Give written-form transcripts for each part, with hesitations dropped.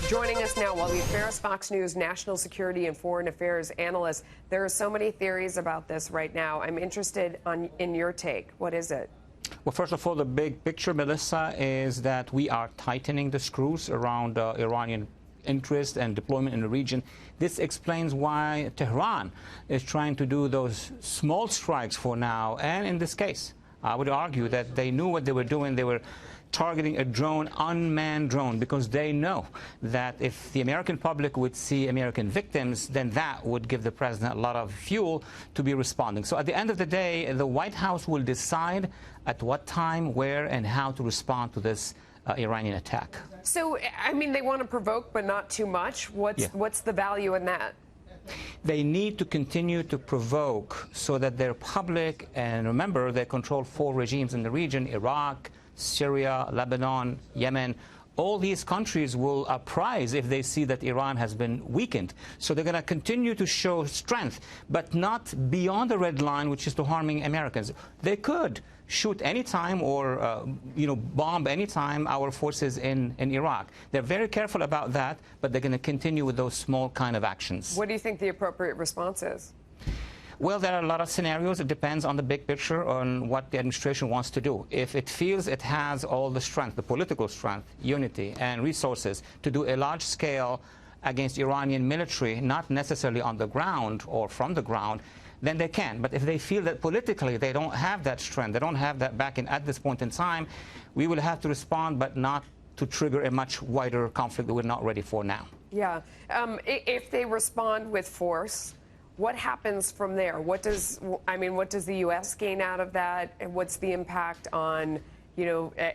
Joining us now, Walid Phares, Fox News national security and foreign affairs analyst. There are so many theories about this right now. I'm interested in your take. What is it? Well, first of all, the big picture, Melissa, is that we are tightening the screws around Iranian interest and deployment in the region. This explains why Tehran is trying to do those small strikes for now. And in this case, I would argue that they knew what they were doing. They were targeting a drone, unmanned drone, because they know that if the American public would see American victims, then that would give the president a lot of fuel to be responding. So at the end of the day, the White House will decide at what time, where, and how to respond to this Iranian attack. So, I mean, they want to provoke, but not too much. What's the value in that? They need to continue to provoke so that their public, and remember, they control 4 regimes in the region: Iraq, Syria, Lebanon, Yemen. All these countries will uprise if they see that Iran has been weakened. So they're going to continue to show strength, but not beyond the red line, which is to harming Americans. They could shoot anytime or, bomb anytime our forces in Iraq. They're very careful about that, but they're going to continue with those small kind of actions. What do you think the appropriate response is? Well, there are a lot of scenarios. It depends on the big picture, on what the administration wants to do. If it feels it has all the strength, the political strength, unity, and resources to do a large scale against Iranian military, not necessarily on the ground or from the ground, then they can. But if they feel that politically they don't have that strength, they don't have that backing at this point in time, we will have to respond, but not to trigger a much wider conflict that we're not ready for now. Yeah. If they respond with force, what happens from there? What does the U.S. gain out of that? And what's the impact on,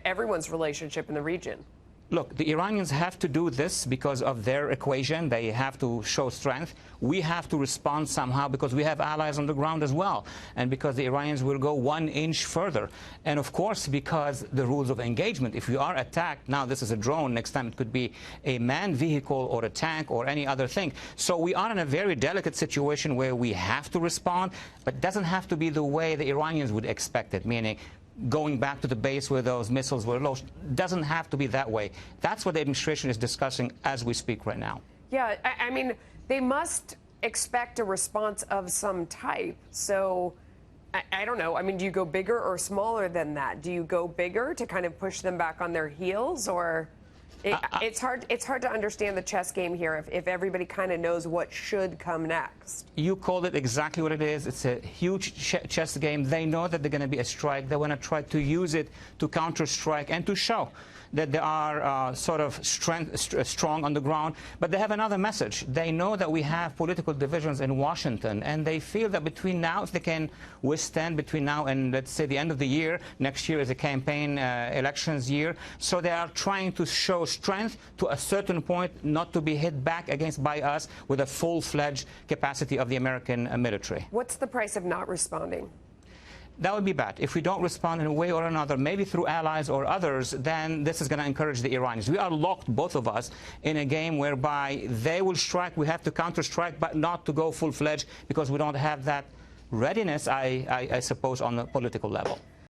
everyone's relationship in the region? Look, the Iranians have to do this because of their equation. They have to show strength. We have to respond somehow because we have allies on the ground as well, and because the Iranians will go 1 inch further. And, of course, because the rules of engagement. If you are attacked, now this is a drone, next time it could be a manned vehicle or a tank or any other thing. So we are in a very delicate situation where we have to respond, but it doesn't have to be the way the Iranians would expect it, meaning going back to the base where those missiles were launched. Doesn't have to be that way. That's what the administration is discussing as we speak right now. Yeah, I mean, they must expect a response of some type. So, I don't know. I mean, do you go bigger or smaller than that? Do you go bigger to kind of push them back on their heels, or it's hard to understand the chess game here if everybody kind of knows what should come next. You called it exactly what it is. It's a huge chess game. They know that they're going to be a strike. They want to try to use it to counter-strike and to show that they are strong on the ground. But they have another message. They know that we have political divisions in Washington, and they feel that between now, if they can withstand between now and, let's say, the end of the year, next year is a campaign elections year, so they are trying to show strength to a certain point, not to be hit back against by us with a full-fledged capacity of the American military. What's the price of not responding? That would be bad. If we don't respond in a way or another, maybe through allies or others, then this is going to encourage the Iranians. We are locked, both of us, in a game whereby they will strike, we have to counter-strike, but not to go full-fledged because we don't have that readiness, I suppose, on the political level.